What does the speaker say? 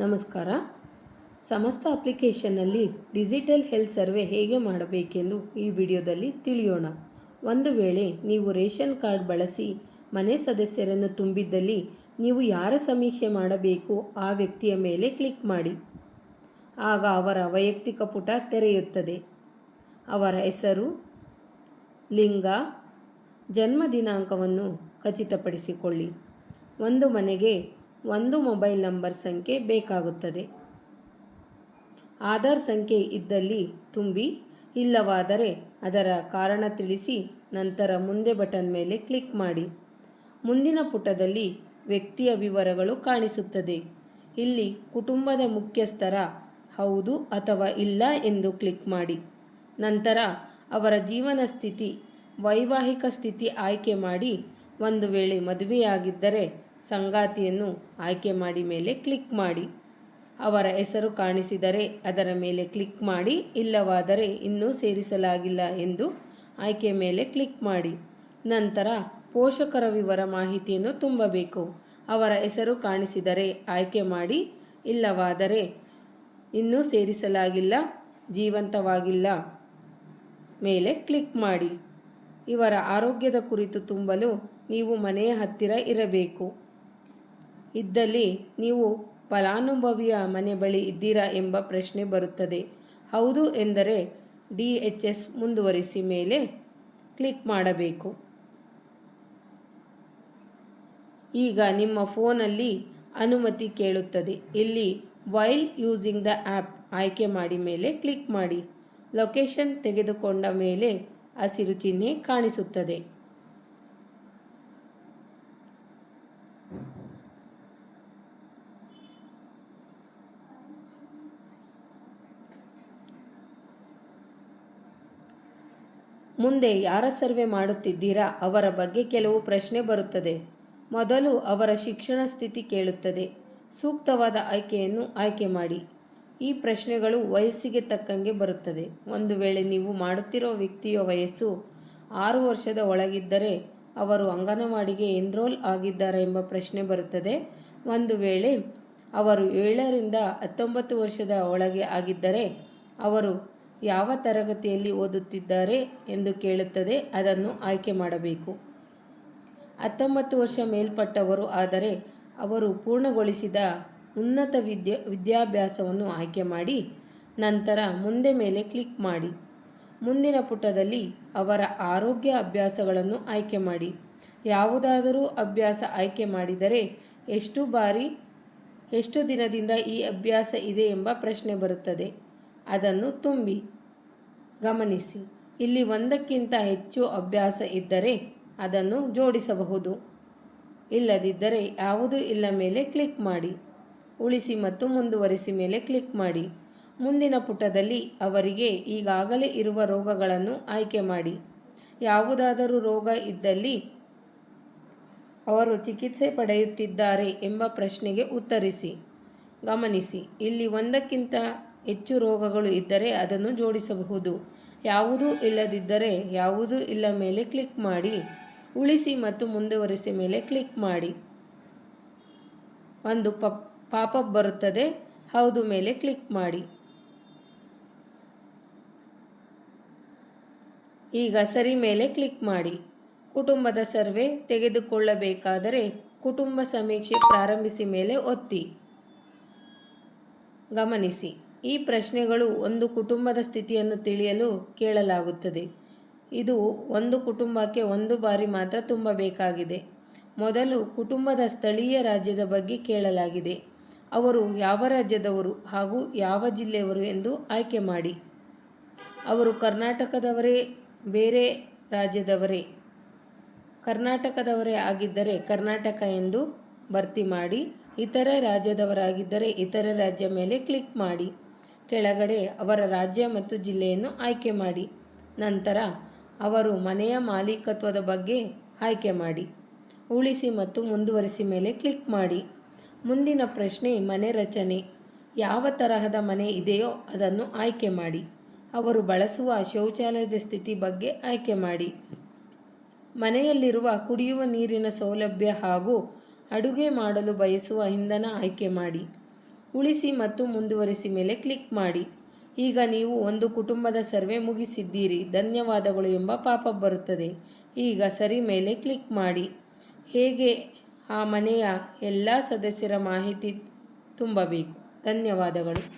ನಮಸ್ಕಾರ. ಸಮಸ್ತ ಅಪ್ಲಿಕೇಶನ್ನಲ್ಲಿ ಡಿಜಿಟಲ್ ಹೆಲ್ತ್ ಸರ್ವೆ ಹೇಗೆ ಮಾಡಬೇಕೆಂದು ಈ ವಿಡಿಯೋದಲ್ಲಿ ತಿಳಿಯೋಣ. ಒಂದು ವೇಳೆ ನೀವು ರೇಷನ್ ಕಾರ್ಡ್ ಬಳಸಿ ಮನೆ ಸದಸ್ಯರನ್ನು ತುಂಬಿದ್ದಲ್ಲಿ ನೀವು ಯಾರ ಸಮೀಕ್ಷೆ ಮಾಡಬೇಕು ಆ ವ್ಯಕ್ತಿಯ ಮೇಲೆ ಕ್ಲಿಕ್ ಮಾಡಿ. ಆಗ ಅವರ ವೈಯಕ್ತಿಕ ಪುಟ ತೆರೆಯುತ್ತದೆ. ಅವರ ಹೆಸರು, ಲಿಂಗ, ಜನ್ಮ ದಿನಾಂಕವನ್ನು ಖಚಿತಪಡಿಸಿಕೊಳ್ಳಿ. ಒಂದು ಮನೆಗೆ ಒಂದು ಮೊಬೈಲ್ ನಂಬರ್ ಸಂಖ್ಯೆ ಬೇಕಾಗುತ್ತದೆ. ಆಧಾರ್ ಸಂಖ್ಯೆ ಇದ್ದಲ್ಲಿ ತುಂಬಿ, ಇಲ್ಲವಾದರೆ ಅದರ ಕಾರಣ ತಿಳಿಸಿ ನಂತರ ಮುಂದೆ ಬಟನ್ ಮೇಲೆ ಕ್ಲಿಕ್ ಮಾಡಿ. ಮುಂದಿನ ಪುಟದಲ್ಲಿ ವ್ಯಕ್ತಿಯ ವಿವರಗಳು ಕಾಣಿಸುತ್ತದೆ. ಇಲ್ಲಿ ಕುಟುಂಬದ ಮುಖ್ಯಸ್ಥರ ಹೌದು ಅಥವಾ ಇಲ್ಲ ಎಂದು ಕ್ಲಿಕ್ ಮಾಡಿ. ನಂತರ ಅವರ ಜೀವನ ಸ್ಥಿತಿ, ವೈವಾಹಿಕ ಸ್ಥಿತಿ ಆಯ್ಕೆ ಮಾಡಿ. ಒಂದು ವೇಳೆ ಮದುವೆಯಾಗಿದ್ದರೆ ಸಂಗಾತಿಯನ್ನು ಆಯ್ಕೆ ಮಾಡಿ ಮೇಲೆ ಕ್ಲಿಕ್ ಮಾಡಿ. ಅವರ ಹೆಸರು ಕಾಣಿಸಿದರೆ ಅದರ ಮೇಲೆ ಕ್ಲಿಕ್ ಮಾಡಿ. ಇಲ್ಲವಾದರೆ ಇನ್ನೂ ಸೇರಿಸಲಾಗಿಲ್ಲ ಎಂದು ಆಯ್ಕೆ ಮೇಲೆ ಕ್ಲಿಕ್ ಮಾಡಿ. ನಂತರ ಪೋಷಕರ ವಿವರ ಮಾಹಿತಿಯನ್ನು ತುಂಬಬೇಕು. ಅವರ ಹೆಸರು ಕಾಣಿಸಿದರೆ ಆಯ್ಕೆ ಮಾಡಿ. ಇಲ್ಲವಾದರೆ ಇನ್ನೂ ಸೇರಿಸಲಾಗಿಲ್ಲ, ಜೀವಂತವಾಗಿಲ್ಲ ಮೇಲೆ ಕ್ಲಿಕ್ ಮಾಡಿ. ಇವರ ಆರೋಗ್ಯದ ಕುರಿತು ತುಂಬಲು ನೀವು ಮನೆಯ ಹತ್ತಿರ ಇರಬೇಕು. ಇದ್ದಲ್ಲಿ ನೀವು ಫಲಾನುಭವಿಯ ಮನೆ ಬಳಿ ಇದ್ದೀರಾ ಎಂಬ ಪ್ರಶ್ನೆ ಬರುತ್ತದೆ. ಹೌದು ಎಂದರೆ DHS ಮುಂದುವರಿಸಿ ಮೇಲೆ ಕ್ಲಿಕ್ ಮಾಡಬೇಕು. ಈಗ ನಿಮ್ಮ ಫೋನಲ್ಲಿ ಅನುಮತಿ ಕೇಳುತ್ತದೆ. ಇಲ್ಲಿ ವೈಲ್ ಯೂಸಿಂಗ್ ದ ಆ್ಯಪ್ ಆಯ್ಕೆ ಮಾಡಿ ಮೇಲೆ ಕ್ಲಿಕ್ ಮಾಡಿ. ಲೊಕೇಶನ್ ತೆಗೆದುಕೊಂಡ ಮೇಲೆ ಹಸಿರು ಚಿಹ್ನೆ ಕಾಣಿಸುತ್ತದೆ. ಮುಂದೆ ಯಾರ ಸರ್ವೆ ಮಾಡುತ್ತಿದ್ದೀರಾ ಅವರ ಬಗ್ಗೆ ಕೆಲವು ಪ್ರಶ್ನೆ ಬರುತ್ತದೆ. ಮೊದಲು ಅವರ ಶಿಕ್ಷಣ ಸ್ಥಿತಿ ಕೇಳುತ್ತದೆ. ಸೂಕ್ತವಾದ ಆಯ್ಕೆಯನ್ನು ಆಯ್ಕೆ ಮಾಡಿ. ಈ ಪ್ರಶ್ನೆಗಳು ವಯಸ್ಸಿಗೆ ತಕ್ಕಂಗೆ ಬರುತ್ತದೆ. ಒಂದು ವೇಳೆ ನೀವು ಮಾಡುತ್ತಿರುವ ವ್ಯಕ್ತಿಯ ವಯಸ್ಸು 6 ವರ್ಷದ ಒಳಗಿದ್ದರೆ ಅವರು ಅಂಗನವಾಡಿಗೆ ಎನ್ರೋಲ್ ಆಗಿದ್ದಾರೆ ಎಂಬ ಪ್ರಶ್ನೆ ಬರುತ್ತದೆ. ಒಂದು ವೇಳೆ ಅವರು 7 ರಿಂದ 19 ವರ್ಷದ ಒಳಗೆ ಆಗಿದ್ದರೆ ಅವರು ಯಾವ ತರಗತಿಯಲ್ಲಿ ಓದುತ್ತಿದ್ದಾರೆ ಎಂದು ಕೇಳುತ್ತದೆ. ಅದನ್ನು ಆಯ್ಕೆ ಮಾಡಬೇಕು. 19 ವರ್ಷ ಮೇಲ್ಪಟ್ಟವರು ಆದರೆ ಅವರು ಪೂರ್ಣಗೊಳಿಸಿದ ಉನ್ನತ ವಿದ್ಯಾಭ್ಯಾಸವನ್ನು ಆಯ್ಕೆ ಮಾಡಿ. ನಂತರ ಮುಂದೆ ಮೇಲೆ ಕ್ಲಿಕ್ ಮಾಡಿ. ಮುಂದಿನ ಪುಟದಲ್ಲಿ ಅವರ ಆರೋಗ್ಯ ಅಭ್ಯಾಸಗಳನ್ನು ಆಯ್ಕೆ ಮಾಡಿ. ಯಾವುದಾದರೂ ಅಭ್ಯಾಸ ಆಯ್ಕೆ ಮಾಡಿದರೆ ಎಷ್ಟು ದಿನದಿಂದ ಈ ಅಭ್ಯಾಸ ಇದೆ ಎಂಬ ಪ್ರಶ್ನೆ ಬರುತ್ತದೆ. ಅದನ್ನು ತುಂಬಿ. ಗಮನಿಸಿ, ಇಲ್ಲಿ ಒಂದಕ್ಕಿಂತ ಹೆಚ್ಚು ಅಭ್ಯಾಸ ಇದ್ದರೆ ಅದನ್ನು ಜೋಡಿಸಬಹುದು. ಇಲ್ಲದಿದ್ದರೆ ಯಾವುದೂ ಇಲ್ಲ ಮೇಲೆ ಕ್ಲಿಕ್ ಮಾಡಿ. ಉಳಿಸಿ ಮತ್ತು ಮುಂದುವರಿಸಿ ಮೇಲೆ ಕ್ಲಿಕ್ ಮಾಡಿ. ಮುಂದಿನ ಪುಟದಲ್ಲಿ ಅವರಿಗೆ ಈಗಾಗಲೇ ಇರುವ ರೋಗಗಳನ್ನು ಆಯ್ಕೆ ಮಾಡಿ. ಯಾವುದಾದರೂ ರೋಗ ಇದ್ದಲ್ಲಿ ಅವರು ಚಿಕಿತ್ಸೆ ಪಡೆಯುತ್ತಿದ್ದಾರೆ ಎಂಬ ಪ್ರಶ್ನೆಗೆ ಉತ್ತರಿಸಿ. ಗಮನಿಸಿ, ಇಲ್ಲಿ ಒಂದಕ್ಕಿಂತ ಹೆಚ್ಚು ರೋಗಗಳು ಇದ್ದರೆ ಅದನ್ನು ಜೋಡಿಸಬಹುದು. ಯಾವುದೂ ಇಲ್ಲದಿದ್ದರೆ ಯಾವುದೂ ಇಲ್ಲ ಮೇಲೆ ಕ್ಲಿಕ್ ಮಾಡಿ. ಉಳಿಸಿ ಮತ್ತು ಮುಂದುವರಿಸಿ ಮೇಲೆ ಕ್ಲಿಕ್ ಮಾಡಿ. ಒಂದು ಪಾಪಪ್ ಬರುತ್ತದೆ. ಹೌದು ಮೇಲೆ ಕ್ಲಿಕ್ ಮಾಡಿ. ಈಗ ಸರಿ ಮೇಲೆ ಕ್ಲಿಕ್ ಮಾಡಿ. ಕುಟುಂಬದ ಸರ್ವೆ ತೆಗೆದುಕೊಳ್ಳಬೇಕಾದರೆ ಕುಟುಂಬ ಸಮೀಕ್ಷೆ ಪ್ರಾರಂಭಿಸಿ ಮೇಲೆ ಒತ್ತಿ. ಗಮನಿಸಿ, ಈ ಪ್ರಶ್ನೆಗಳು ಒಂದು ಕುಟುಂಬದ ಸ್ಥಿತಿಯನ್ನು ತಿಳಿಯಲು ಕೇಳಲಾಗುತ್ತದೆ. ಇದು ಒಂದು ಕುಟುಂಬಕ್ಕೆ ಒಂದು ಬಾರಿ ಮಾತ್ರ ತುಂಬಬೇಕಾಗಿದೆ. ಮೊದಲು ಕುಟುಂಬದ ಸ್ಥಳೀಯ ರಾಜ್ಯದ ಬಗ್ಗೆ ಕೇಳಲಾಗಿದೆ. ಅವರು ಯಾವ ರಾಜ್ಯದವರು ಹಾಗೂ ಯಾವ ಜಿಲ್ಲೆಯವರು ಎಂದು ಆಯ್ಕೆ ಮಾಡಿ. ಅವರು ಕರ್ನಾಟಕದವರೇ, ಬೇರೆ ರಾಜ್ಯದವರೇ? ಕರ್ನಾಟಕದವರೇ ಆಗಿದ್ದರೆ ಕರ್ನಾಟಕ ಎಂದು ಭರ್ತಿ ಮಾಡಿ. ಇತರೆ ರಾಜ್ಯದವರಾಗಿದ್ದರೆ ಇತರೆ ರಾಜ್ಯ ಮೇಲೆ ಕ್ಲಿಕ್ ಮಾಡಿ. ಕೆಳಗಡೆ ಅವರ ರಾಜ್ಯ ಮತ್ತು ಜಿಲ್ಲೆಯನ್ನು ಆಯ್ಕೆ ಮಾಡಿ. ನಂತರ ಅವರು ಮನೆಯ ಮಾಲೀಕತ್ವದ ಬಗ್ಗೆ ಆಯ್ಕೆ ಮಾಡಿ. ಉಳಿಸಿ ಮತ್ತು ಮುಂದುವರಿಸಿ ಮೇಲೆ ಕ್ಲಿಕ್ ಮಾಡಿ. ಮುಂದಿನ ಪ್ರಶ್ನೆ ಮನೆ ರಚನೆ. ಯಾವ ತರಹದ ಮನೆ ಇದೆಯೋ ಅದನ್ನು ಆಯ್ಕೆ ಮಾಡಿ. ಅವರು ಬಳಸುವ ಶೌಚಾಲಯದ ಸ್ಥಿತಿ ಬಗ್ಗೆ ಆಯ್ಕೆ ಮಾಡಿ. ಮನೆಯಲ್ಲಿರುವ ಕುಡಿಯುವ ನೀರಿನ ಸೌಲಭ್ಯ ಹಾಗೂ ಅಡುಗೆ ಮಾಡಲು ಬಯಸುವ ಇಂಧನ ಆಯ್ಕೆ ಮಾಡಿ. ಉಳಿಸಿ ಮತ್ತು ಮುಂದುವರಿಸಿ ಮೇಲೆ ಕ್ಲಿಕ್ ಮಾಡಿ. ಈಗ ನೀವು ಒಂದು ಕುಟುಂಬದ ಸರ್ವೆ ಮುಗಿಸಿದ್ದೀರಿ, ಧನ್ಯವಾದಗಳು ಎಂಬ ಪಾಪಪ್ ಬರುತ್ತದೆ. ಈಗ ಸರಿ ಮೇಲೆ ಕ್ಲಿಕ್ ಮಾಡಿ. ಹೇಗೆ ಆ ಮನೆಯ ಎಲ್ಲ ಸದಸ್ಯರ ಮಾಹಿತಿ ತುಂಬಬೇಕು. ಧನ್ಯವಾದಗಳು.